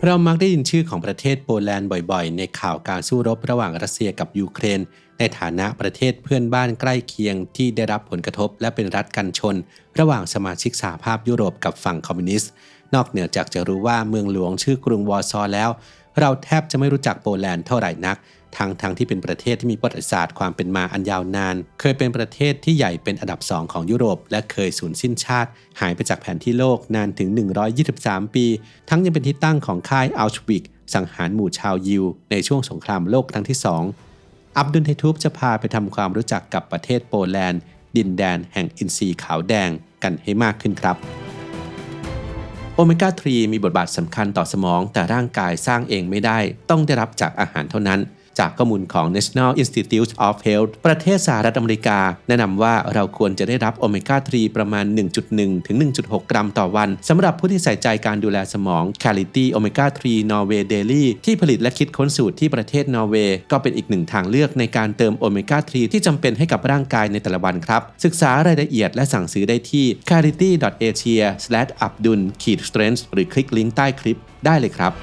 เรามักได้ยินชื่อของประเทศโปแลนด์บ่อยๆในข่าวการสู้รบระหว่างรัสเซียกับยูเครนในฐานะประเทศเพื่อนบ้านใกล้เคียงที่ได้รับผลกระทบและเป็นรัฐกันชนระหว่างสมาชิกสหภาพยุโรปกับฝั่งคอมมิวนิสต์นอกเหนือจากจะรู้ว่าเมืองหลวงชื่อกรุงวอร์ซอแล้วเราแทบจะไม่รู้จักโปแลนด์เท่าไหร่นักทั้งที่เป็นประเทศที่มีประวัติศาสตร์ความเป็นมาอันยาวนานเคยเป็นประเทศที่ใหญ่เป็นอันดับ2ของยุโรปและเคยสูญสิ้นชาติหายไปจากแผนที่โลกนานถึง123ปีทั้งยังเป็นที่ตั้งของค่ายอัลชวิกสังหารหมู่ชาวยิวในช่วงสงครามโลกครั้งที่2อับดุลไททูบจะพาไปทำความรู้จักกับประเทศโปแลนด์ดินแดนแห่งอินทรีขาวแดงกันให้มากขึ้นครับโอเมก้า 3 มีบทบาทสำคัญต่อสมองแต่ร่างกายสร้างเองไม่ได้ต้องได้รับจากอาหารเท่านั้นจากข้อมูลของ National Institutes of Health ประเทศสหรัฐอเมริกาแนะนำว่าเราควรจะได้รับโอเมก้า 3 ประมาณ 1.1 ถึง 1.6 กรัมต่อวันสำหรับผู้ที่ใส่ใจการดูแลสมอง Quality Omega 3 Norway Daily ที่ผลิตและคิดค้นสูตรที่ประเทศนอร์เวย์ก็เป็นอีกหนึ่งทางเลือกในการเติมโอเมก้า 3 ที่จำเป็นให้กับร่างกายในแต่ละวันครับศึกษารายละเอียดและสั่งซื้อได้ที่ quality.asia/abdul-strength หรือคลิกลิงก์ใต้คลิปได้เลยครับ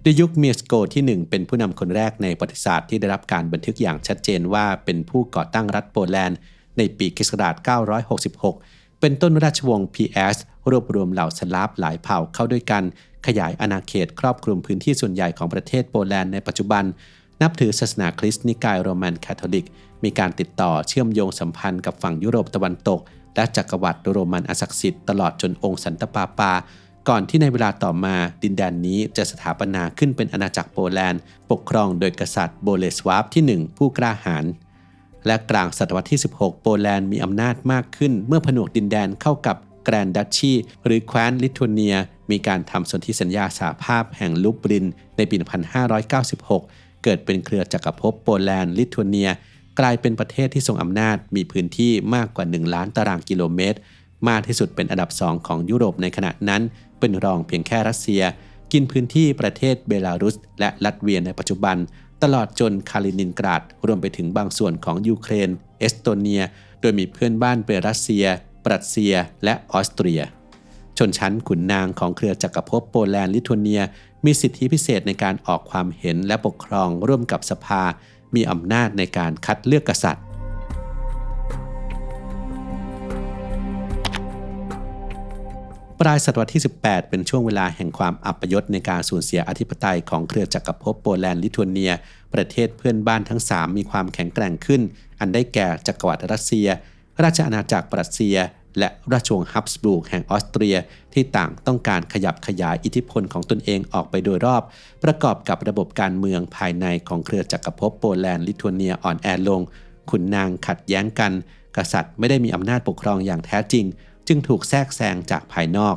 ในยุคเมียสโกที่ 1เป็นผู้นำคนแรกในประวัติศาสตร์ที่ได้รับการบันทึกอย่างชัดเจนว่าเป็นผู้ก่อตั้งรัฐโปแลนด์ในปีค.ศ. 966เป็นต้นราชวงศ์พีแอสรวบรวมเหล่าสลาฟหลายเผ่าเข้าด้วยกันขยายอาณาเขตครอบคลุมพื้นที่ส่วนใหญ่ของประเทศโปแลนด์ในปัจจุบันนับถือศาสนาคริสต์นิกายโรมันคาทอลิกมีการติดต่อเชื่อมโยงสัมพันธ์กับฝั่งยุโรปตะวันตกและจักรวรรดิโรมันอันศักดิ์สิทธิ์ตลอดจนองค์สันตะปาปาก่อนที่ในเวลาต่อมาดินแดนนี้จะสถาปนาขึ้นเป็นอาณาจักรโปแลนด์ปกครองโดยกษัตริย์โบเลสวาฟที่ 1ผู้กล้าหาญและกลางศตวรรษที่ 16โปแลนด์มีอำนาจมากขึ้นเมื่อผนวกดินแดนเข้ากับแกรนดัชชีหรือแคว้นลิทัวเนียมีการทำสนธิสัญญาสหภาพแห่งลูบลินในปี 1596 เกิดเป็นเครือจักรภพโปแลนด์ลิทัวเนียกลายเป็นประเทศที่ทรงอำนาจมีพื้นที่มากกว่า1ล้านตารางกิโลเมตรมากที่สุดเป็นอันดับ2ของยุโรปในขณะนั้นเป็นรองเพียงแค่รัสเซียกินพื้นที่ประเทศเบลารุสและลัตเวียในปัจจุบันตลอดจนคาลินินกราดรวมไปถึงบางส่วนของยูเครนเอสโตเนียโดยมีเพื่อนบ้านเป็นรัสเซียปรัสเซียและออสเตรียชนชั้นขุนนางของเครือจักรภพโปแลนด์ลิทัวเนียมีสิทธิพิเศษในการออกความเห็นและปกครองร่วมกับสภามีอำนาจในการคัดเลือกกษัตริย์ปลายศตวรรษที่ 18เป็นช่วงเวลาแห่งความอัปยศในการสูญเสียอธิปไตยของเครือจักรภพโปแลนด์ลิทัวเนียประเทศเพื่อนบ้านทั้ง3มีความแข็งแกร่งขึ้นอันได้แก่จักรวรรดิรัสเซียราชอาณาจักรปรัสเซียและราชวงศ์ฮับสบูร์กแห่งออสเตรียที่ต่างต้องการขยับขยายอิทธิพลของตนเองออกไปโดยรอบประกอบกับระบบการเมืองภายในของเครือจักรภพโปแลนด์ลิทัวเนียอ่อนแอลงขุนนางขัดแย้งกันกษัตริย์ไม่ได้มีอำนาจปกครองอย่างแท้จริงจึงถูกแทรกแซงจากภายนอก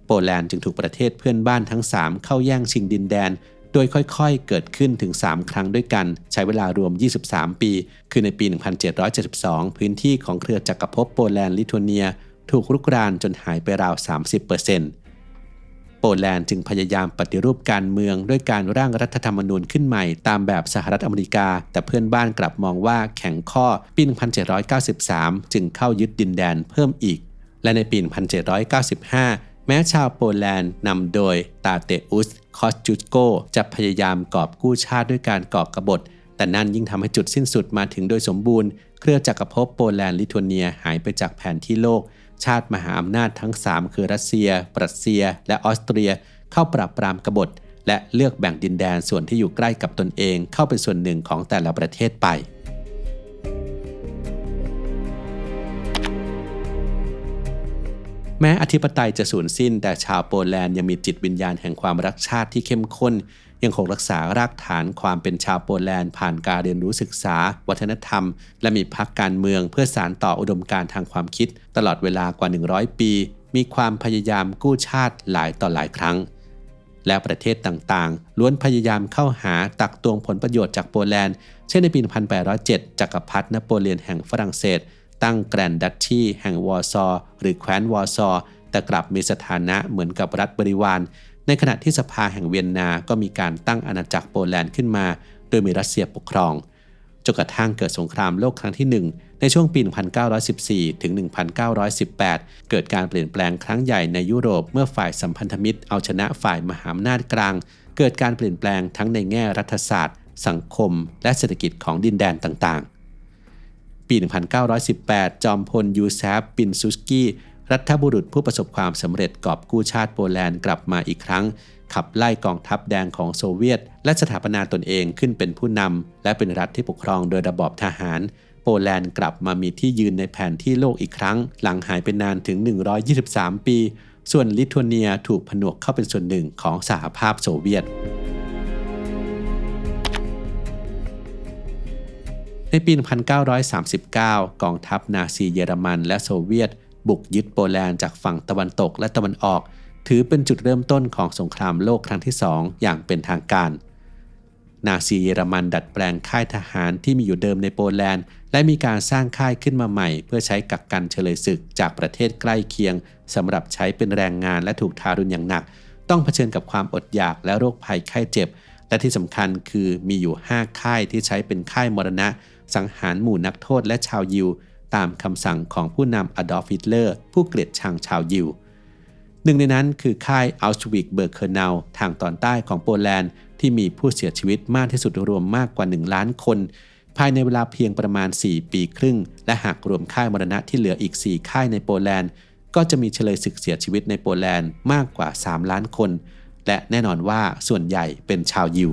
โปแลนด์จึงถูกประเทศเพื่อนบ้านทั้ง3เข้าแย่งชิงดินแดนโดยค่อยๆเกิดขึ้นถึง3ครั้งด้วยกันใช้เวลารวม23ปีคือในปี 1772 พื้นที่ของเครือจักรภพโปแลนด์ลิทัวเนียถูกรุกรานจนหายไปราว 30% โปแลนด์จึงพยายามปฏิรูปการเมืองด้วยการร่างรัฐธรรมนูญขึ้นใหม่ตามแบบสหรัฐอเมริกาแต่เพื่อนบ้านกลับมองว่าแข็งข้อปี 1793 จึงเข้ายึดดินแดนเพิ่มอีกและในปี 1795แม้ชาวโปแลนด์นำโดยตาเตอุส คอสจูโกจะพยายามกอบกู้ชาติด้วยการก่อกบฏแต่นั่นยิ่งทำให้จุดสิ้นสุดมาถึงโดยสมบูรณ์เครือจักรภพโปแลนด์ลิทัวเนียหายไปจากแผนที่โลกชาติมหาอำนาจทั้ง3คือรัสเซียปรัสเซียและออสเตรียเข้าปราบปรามกบฏและเลือกแบ่งดินแดนส่วนที่อยู่ใกล้กับตนเองเข้าเป็นส่วนหนึ่งของแต่ละประเทศไปแม้อธิปไตยจะสูญสิ้นแต่ชาวโปแลนด์ยังมีจิตวิญญาณแห่งความรักชาติที่เข้มข้นยังคงรักษารากฐานความเป็นชาวโปแลนด์ผ่านการเรียนรู้ศึกษาวัฒนธรรมและมีพรรคการเมืองเพื่อสานต่ออุดมการณ์ทางความคิดตลอดเวลากว่า100ปีมีความพยายามกู้ชาติหลายต่อหลายครั้งและประเทศต่างๆล้วนพยายามเข้าหาตักตวงผลประโยชน์จากโปแลนด์เช่นในปี 1807 จักรพรรดินโปเลียนแห่งฝรั่งเศสตั้งแกรนดัชชีแห่งวอร์ซอหรือแคว้นวอร์ซอแต่กลับมีสถานะเหมือนกับรัฐบริวาร ในขณะที่สภาแห่งเวียนนาก็มีการตั้งอาณาจักรโปแลนด์ขึ้นมาโดยมีรัสเซียปกครองจนกระทั่งเกิดสงครามโลกครั้งที่1ในช่วงปี 1914 ถึง 1918 เกิดการเปลี่ยนแปลงครั้งใหญ่ในยุโรปเมื่อฝ่ายสัมพันธมิตรเอาชนะฝ่ายมหาอำนาจกลางเกิดการเปลี่ยนแปลงทั้งในแง่รัฐศาสตร์สังคมและเศรษฐกิจของดินแดนต่างๆปี 1918 จอมพลยูเซฟ ปินซุสกี้รัฐบุรุษผู้ประสบความสำเร็จกอบกู้ชาติโปแลนด์กลับมาอีกครั้งขับไล่กองทัพแดงของโซเวียตและสถาปนาตนเองขึ้นเป็นผู้นำและเป็นรัฐที่ปกครองโดยระบอบทหารโปแลนด์กลับมามีที่ยืนในแผนที่โลกอีกครั้งหลังหายไปนานถึง123ปีส่วนลิทัวเนียถูกผนวกเข้าเป็นส่วนหนึ่งของสหภาพโซเวียตในปี 1939 กองทัพนาซีเยอรมันและโซเวียตบุกยึดโปแลนด์จากฝั่งตะวันตกและตะวันออกถือเป็นจุดเริ่มต้นของสงครามโลกครั้งที่2อย่างเป็นทางการนาซีเยอรมันดัดแปลงค่ายทหารที่มีอยู่เดิมในโปแลนด์และมีการสร้างค่ายขึ้นมาใหม่เพื่อใช้กักกันเฉลยศึกจากประเทศใกล้เคียงสำหรับใช้เป็นแรงงานและถูกทารุณอย่างหนักต้องเผชิญกับความอดอยากและโรคภัยไข้เจ็บและที่สำคัญคือมีอยู่5ค่ายที่ใช้เป็นค่ายมรณะสังหารหมู่นักโทษและชาวยิวตามคำสั่งของผู้นำอดอล์ฟ ฮิตเลอร์ผู้เกลียดชังชาวยิวหนึ่งในนั้นคือค่ายอัลชวิกเบิร์เคอร์เนลทางตอนใต้ของโปแลนด์ที่มีผู้เสียชีวิตมากที่สุดรวมมากกว่า1ล้านคนภายในเวลาเพียงประมาณ4ปีครึ่งและหากรวมค่ายมรณะที่เหลืออีก4ค่ายในโปแลนด์ก็จะมีเฉลยศึกเสียชีวิตในโปแลนด์มากกว่า3ล้านคนและแน่นอนว่าส่วนใหญ่เป็นชาวยิว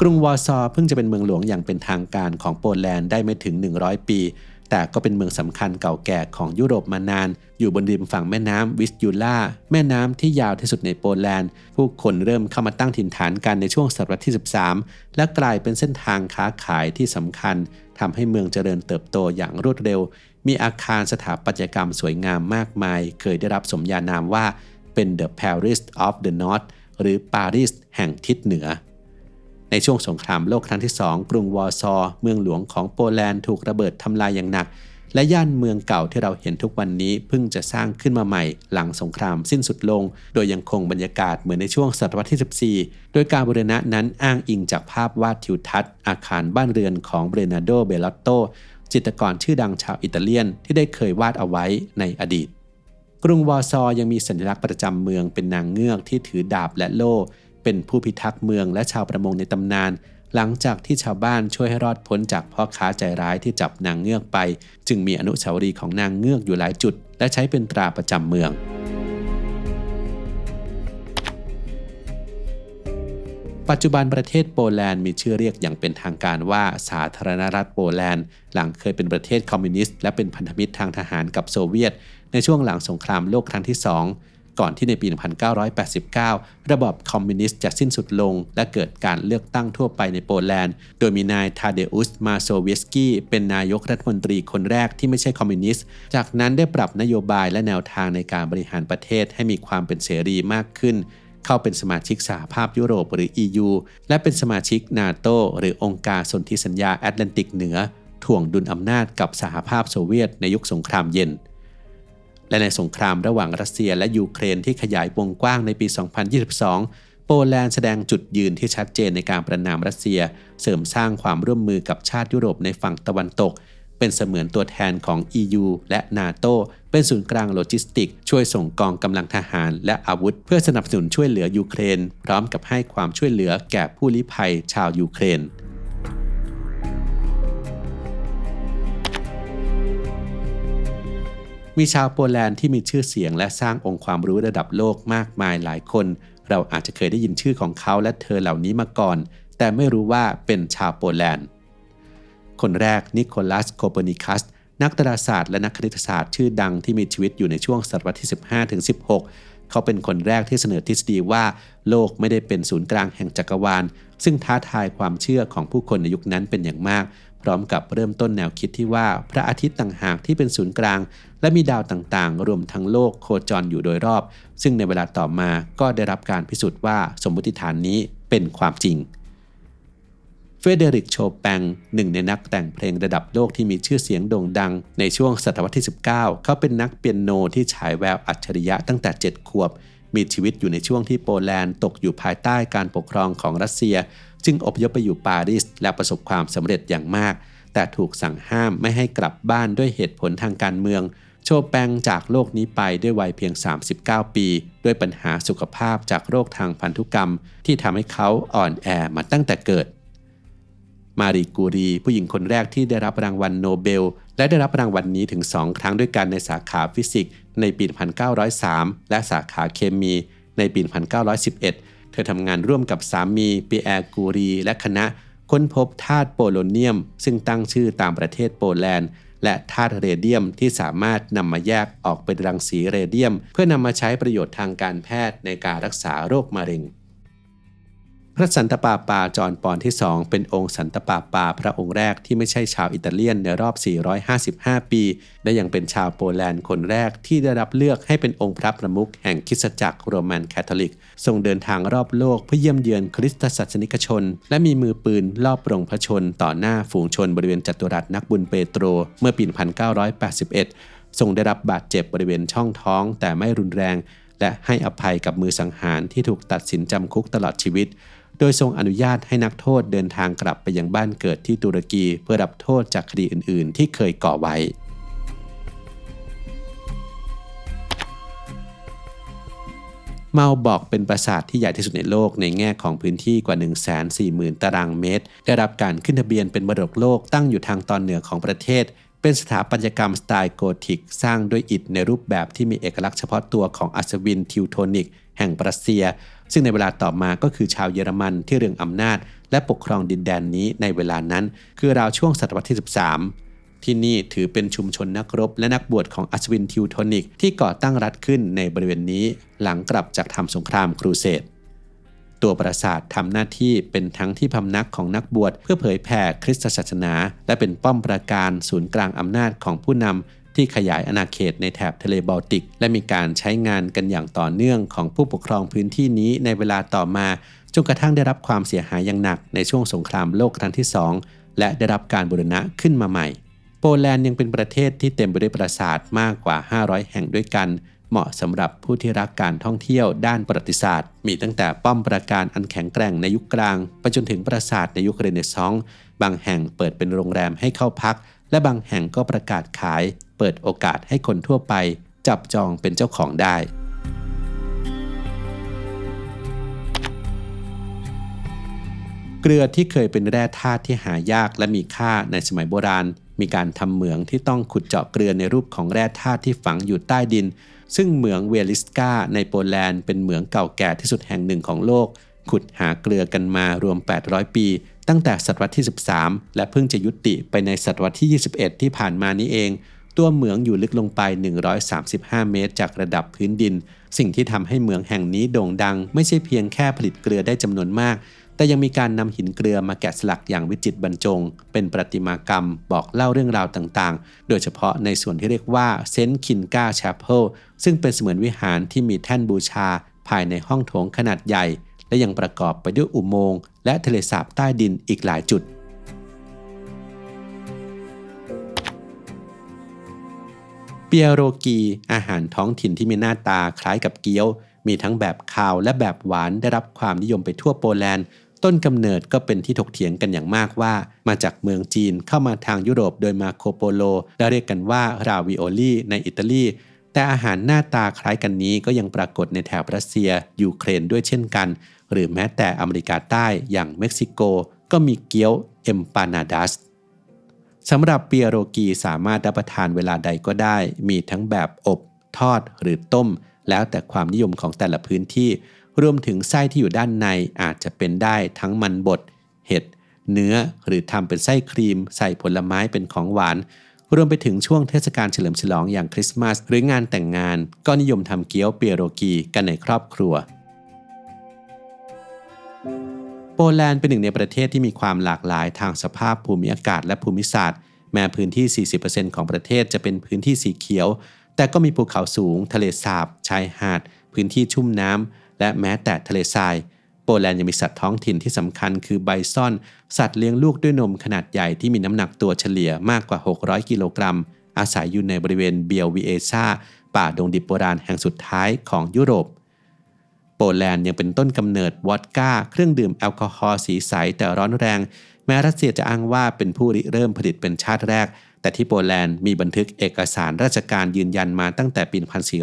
กรุงวอร์ซอเพิ่งจะเป็นเมืองหลวงอย่างเป็นทางการของโปแลนด์ได้ไม่ถึง100ปีแต่ก็เป็นเมืองสำคัญเก่าแก่ของยุโรปมานานอยู่บนริมฝั่งแม่น้ำวิสยูล่าแม่น้ำที่ยาวที่สุดในโปแลนด์ผู้คนเริ่มเข้ามาตั้งถิ่นฐานกันในช่วงศตวรรษที่13และกลายเป็นเส้นทางค้าขายที่สำคัญทำให้เมืองเจริญเติบโตอย่างรวดเร็วมีอาคารสถาปัตยกรรมสวยงามมากมายเคยได้รับสมญานามว่าเป็น The Paris of the North หรือปารีสแห่งทิศเหนือในช่วงสงครามโลกครั้งที่2กรุงวอร์ซอเมืองหลวงของโปแลนด์ถูกระเบิดทำลายอย่างหนักและย่านเมืองเก่าที่เราเห็นทุกวันนี้เพิ่งจะสร้างขึ้นมาใหม่หลังสงครามสิ้นสุดลงโดยยังคงบรรยากาศเหมือนในช่วงศตวรรษที่14โดยการบูรณะนั้นอ้างอิงจากภาพวาดทิวทัศน์อาคารบ้านเรือนของเบรนาโด เบลลอตโตจิตรกรชื่อดังชาวอิตาเลียนที่ได้เคยวาดเอาไว้ในอดีตกรุงวอร์ซอยังมีสัญลักษณ์ประจำเมืองเป็นนางเงือกที่ถือดาบและโล่เป็นผู้พิทักษ์เมืองและชาวประมงในตำนานหลังจากที่ชาวบ้านช่วยให้รอดพ้นจากพ่อค้าใจร้ายที่จับนางเงือกไปจึงมีอนุสาวรีย์ของนางเงือกอยู่หลายจุดและใช้เป็นตราประจำเมืองปัจจุบันประเทศโปแลนด์มีชื่อเรียกอย่างเป็นทางการว่าสาธารณรัฐโปแลนด์หลังเคยเป็นประเทศคอมมิวนิสต์และเป็นพันธมิตรทางทหารกับโซเวียตในช่วงหลังสงครามโลกครั้งที่2ก่อนที่ในปี 1989 ระบอบคอมมิวนิสต์จะสิ้นสุดลงและเกิดการเลือกตั้งทั่วไปในโปแลนด์โดยมีนายทาเดอุส มาโซเวสกี้เป็นนายกรัฐมนตรีคนแรกที่ไม่ใช่คอมมิวนิสต์จากนั้นได้ปรับนโยบายและแนวทางในการบริหารประเทศให้มีความเป็นเสรีมากขึ้นเข้าเป็นสมาชิกสหภาพยุโรปหรือ EU และเป็นสมาชิกนาโตหรือองค์การสนธิสัญญาแอตแลนติกเหนือถ่วงดุลอำนาจกับสหภาพโซเวียตในยุคสงครามเย็นและในสงครามระหว่างรัสเซียและยูเครนที่ขยายวงกว้างในปี 2022 โปแลนด์แสดงจุดยืนที่ชัดเจนในการประณามรัสเซียเสริมสร้างความร่วมมือกับชาติยุโรปในฝั่งตะวันตกเป็นเสมือนตัวแทนของ EU และนาโตเป็นศูนย์กลางโลจิสติกช่วยส่งกองกำลังทหารและอาวุธเพื่อสนับสนุนช่วยเหลือยูเครนพร้อมกับให้ความช่วยเหลือแก่ผู้ลี้ภัยชาวยูเครนมีชาวโปแลนด์ที่มีชื่อเสียงและสร้างองค์ความรู้ระดับโลกมากมายหลายคนเราอาจจะเคยได้ยินชื่อของเขาและเธอเหล่านี้มาก่อนแต่ไม่รู้ว่าเป็นชาวโปแลนด์คนแรกนิโคลัส โคเปอร์นิคัสนักดาราศาสตร์และนักคณิตศาสตร์ชื่อดังที่มีชีวิตอยู่ในช่วงศตวรรษที่ 15-16 เขาเป็นคนแรกที่เสนอทฤษฎีว่าโลกไม่ได้เป็นศูนย์กลางแห่งจักรวาลซึ่งท้าทายความเชื่อของผู้คนในยุคนั้นเป็นอย่างมากพร้อมกับเริ่มต้นแนวคิดที่ว่าพระอาทิตย์ต่างหากที่เป็นศูนย์กลางและมีดาวต่างๆรวมทั้งโลกโคจรอยู่โดยรอบซึ่งในเวลาต่อมาก็ได้รับการพิสูจน์ว่าสมมติฐานนี้เป็นความจริง เฟเดริกโชแปงหนึ่งในนักแต่งเพลงระดับโลกที่มีชื่อเสียงโด่งดังในช่วงศตวรรษที่19เขาเป็นนักเปียโนที่ฉายแววอัจฉริยะตั้งแต่7 ขวบมีชีวิตอยู่ในช่วงที่โปแลนด์ตกอยู่ภายใต้การปกครองของรัสเซียจึงอพยพไปอยู่ปารีสและประสบความสำเร็จอย่างมากแต่ถูกสั่งห้ามไม่ให้กลับบ้านด้วยเหตุผลทางการเมืองโชแปงจากโลกนี้ไปด้วยวัยเพียง39 ปีด้วยปัญหาสุขภาพจากโรคทางพันธุกรรมที่ทำให้เขาอ่อนแอมาตั้งแต่เกิดมารีกูรีผู้หญิงคนแรกที่ได้รับรางวัลโนเบลและได้รับรางวัลนี้ถึง2 ครั้งด้วยกันในสาขาฟิสิกส์ในปี 1903 และสาขาเคมีในปี 1911 เธอทำงานร่วมกับสามีปีแอร์กูรีและคณะค้นพบธาตุโปโลเนียมซึ่งตั้งชื่อตามประเทศโปแลนด์และธาตุเรเดียมที่สามารถนำมาแยกออกเป็นรังสีเรเดียมเพื่อนำมาใช้ประโยชน์ทางการแพทย์ในการรักษาโรคมะเร็งพระสันตะปาปาจอห์นปอนที่2เป็นองค์สันตะปาปาพระองค์แรกที่ไม่ใช่ชาวอิตาเลียนในรอบ455 ปีและยังเป็นชาวโปแลนด์คนแรกที่ได้รับเลือกให้เป็นองค์พระประมุขแห่งคริสตจักรโรมันคาทอลิกทรงเดินทางรอบโลกเพื่อเยี่ยมเยือนคริสตศาสนิกชนและมีมือปืนลอบปรงพระชนต่อหน้าฝูงชนบริเวณจัตุรัสนักบุญเปโตรเมื่อปี 1981 ทรงได้รับบาดเจ็บบริเวณช่องท้องแต่ไม่รุนแรงและให้อภัยกับมือสังหารที่ถูกตัดสินจำคุกตลอดชีวิตโดยทรงอนุญาตให้นักโทษเดินทางกลับไปยังบ้านเกิดที่ตุรกีเพื่อรับโทษจากคดีอื่นๆที่เคยก่อไว้เมาบอกเป็นปราสาทที่ใหญ่ที่สุดในโลกในแง่ของพื้นที่กว่า 140,000 ตารางเมตรได้รับการขึ้นทะเบียนเป็นมรดกโลกตั้งอยู่ทางตอนเหนือของประเทศเป็นสถาปัตยกรรมสไตล์โกธิกสร้างด้วยอิฐในรูปแบบที่มีเอกลักษณ์เฉพาะตัวของอัศวินทิวโทนิกแห่งรัสเซียซึ่งในเวลาต่อมาก็คือชาวเยอรมันที่เรืองอำนาจและปกครองดินแดนนี้ในเวลานั้นคือราวช่วงศตวรรษที่ 13ที่นี่ถือเป็นชุมชนนักรบและนักบวชของอัศวินทิวโทนิกที่ก่อตั้งรัฐขึ้นในบริเวณนี้หลังกลับจากทำสงครามครูเสดตัวปราสาททำหน้าที่เป็นทั้งที่พำนักของนักบวชเพื่อเผยแผ่คริสตศาสนาและเป็นป้อมปราการศูนย์กลางอำนาจของผู้นำที่ขยายอาณาเขตในแถบทะเลบอลติกและมีการใช้งานกันอย่างต่อเนื่องของผู้ปกครองพื้นที่นี้ในเวลาต่อมาจนกระทั่งได้รับความเสียหายอย่างหนักในช่วงสงครามโลกครั้งที่2และได้รับการบูรณะขึ้นมาใหม่โปแลนด์ยังเป็นประเทศที่เต็มไปด้วยปราสาทมากกว่า500แห่งด้วยกันเหมาะสำหรับผู้ที่รักการท่องเที่ยวด้านประวัติศาสตร์มีตั้งแต่ป้อมปราการอันแข็งแกร่งในยุคกลางไปจนถึงปราสาทในยุคเรเนซองส์บางแห่งเปิดเป็นโรงแรมให้เข้าพักและบางแห่งก็ประกาศขายเปิดโอกาสให้คนทั่วไปจับจองเป็นเจ้าของได้เกลือที่เคยเป็นแร่ธาตุที่หายากและมีค่าในสมัยโบราณมีการทำเหมืองที่ต้องขุดเจาะเกลือในรูปของแร่ธาตุที่ฝังอยู่ใต้ดินซึ่งเหมืองเวลิสกาในโปแลนด์เป็นเหมืองเก่าแก่ที่สุดแห่งหนึ่งของโลกขุดหาเกลือกันมารวม800ปีตั้งแต่ศตวรรษที่13และเพิ่งจะยุติไปในศตวรรษที่21ที่ผ่านมานี้เองตัวเหมืองอยู่ลึกลงไป135 เมตรจากระดับพื้นดินสิ่งที่ทำให้เหมืองแห่งนี้โด่งดังไม่ใช่เพียงแค่ผลิตเกลือได้จำนวนมากแต่ยังมีการนำหินเกลือมาแกะสลักอย่างวิจิตรบรรจงเป็นประติมากรรมบอกเล่าเรื่องราวต่างๆโดยเฉพาะในส่วนที่เรียกว่าเซนต์คินกาแชเพิลซึ่งเป็นเสมือนวิหารที่มีแท่นบูชาภายในห้องโถงขนาดใหญ่และยังประกอบไปด้วยอุโมงค์และทะเลสาบใต้ดินอีกหลายจุดเปียโรกีอาหารท้องถิ่นที่มีหน้าตาคล้ายกับเกี๊ยวมีทั้งแบบคาวและแบบหวานได้รับความนิยมไปทั่วโปแลนด์ต้นกำเนิดก็เป็นที่ถกเถียงกันอย่างมากว่ามาจากเมืองจีนเข้ามาทางยุโรปโดยมาโคโปโลและเรียกกันว่าราวิโอลีในอิตาลีแต่อาหารหน้าตาคล้ายกันนี้ก็ยังปรากฏในแถบรัสเซียยูเครนด้วยเช่นกันหรือแม้แต่อเมริกาใต้อย่างเม็กซิโกก็มีเกี๊ยวเอมปานาดัสสำหรับเปียโรกีสามารถรับประทานเวลาใดก็ได้มีทั้งแบบอบทอดหรือต้มแล้วแต่ความนิยมของแต่ละพื้นที่รวมถึงไส้ที่อยู่ด้านในอาจจะเป็นได้ทั้งมันบดเห็ดเนื้อหรือทำเป็นไส้ครีมใส่ผลไม้เป็นของหวานรวมไปถึงช่วงเทศกาลเฉลิมฉลองอย่างคริสต์มาสหรืองานแต่งงานก็นิยมทำเกี๊ยวเปียโรกีกันในครอบครัวโปแลนด์เป็นหนึ่งในประเทศที่มีความหลากหลายทางสภาพภูมิอากาศและภูมิศาสตร์แม้พื้นที่ 40% ของประเทศจะเป็นพื้นที่สีเขียวแต่ก็มีภูเขาสูงทะเลสาบชายหาดพื้นที่ชุ่มน้ำและแม้แต่ทะเลทราย โปแลนด์ยังมีสัตว์ท้องถิ่นที่สำคัญคือไบซอนสัตว์เลี้ยงลูกด้วยนมขนาดใหญ่ที่มีน้ำหนักตัวเฉลี่ยมากกว่า600กิโลกรัมอาศัยอยู่ในบริเวณเบียลวิเอซาป่าดงดิบโบราณแห่งสุดท้ายของยุโรปโปแลนด์ยังเป็นต้นกำเนิดวอดก้าเครื่องดื่มแอลกอฮอล์สีใสแต่ร้อนแรงแม้รัสเซียจะอ้างว่าเป็นผู้ริเริ่มผลิตเป็นชาติแรกแต่ที่โปแลนด์มีบันทึกเอกสารราชการยืนยันมาตั้งแต่ปี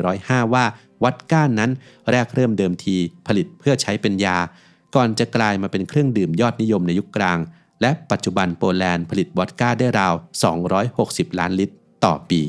1405 ว่าวอดก้านั้นแรกเริ่มเดิมทีผลิตเพื่อใช้เป็นยาก่อนจะกลายมาเป็นเครื่องดื่มยอดนิยมในยุคกลางและปัจจุบันโปแลนด์ผลิตวอดก้าได้ราว260ล้านลิตรต่อปี